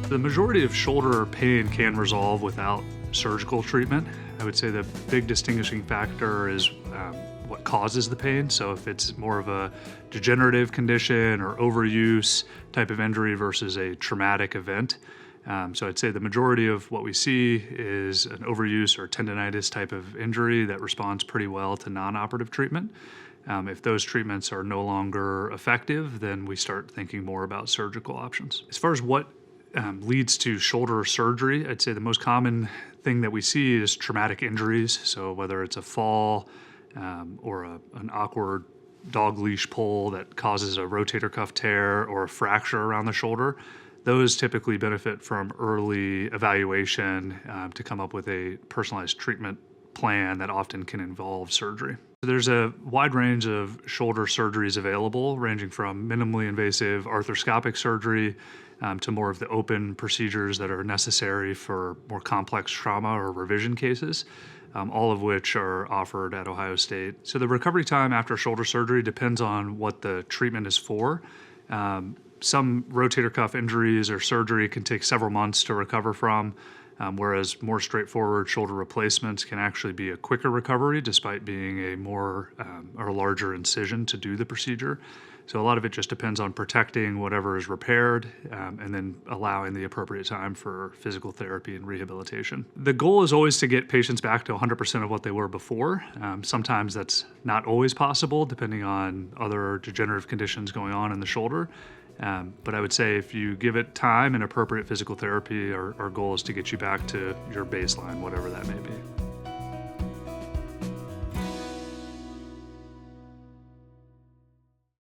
The majority of shoulder pain can resolve without surgical treatment. I would say the big distinguishing factor is what causes the pain. So if it's more of a degenerative condition or overuse type of injury versus a traumatic event. So I'd say the majority of what we see is an overuse or tendonitis type of injury that responds pretty well to non-operative treatment. If those treatments are no longer effective, then we start thinking more about surgical options. As far as what leads to shoulder surgery, I'd say the most common thing that we see is traumatic injuries. So whether it's a fall or an awkward dog leash pull that causes a rotator cuff tear or a fracture around the shoulder, those typically benefit from early evaluation to come up with a personalized treatment plan that often can involve surgery. There's a wide range of shoulder surgeries available, ranging from minimally invasive arthroscopic surgery to more of the open procedures that are necessary for more complex trauma or revision cases, all of which are offered at Ohio State. So the recovery time after shoulder surgery depends on what the treatment is for. Some rotator cuff injuries or surgery can take several months to recover from, whereas more straightforward shoulder replacements can actually be a quicker recovery despite being a more or larger incision to do the procedure. So a lot of it just depends on protecting whatever is repaired and then allowing the appropriate time for physical therapy and rehabilitation. The goal is always to get patients back to 100% of what they were before. Sometimes that's not always possible depending on other degenerative conditions going on in the shoulder. But I would say if you give it time and appropriate physical therapy, our goal is to get you back to your baseline, whatever that may be.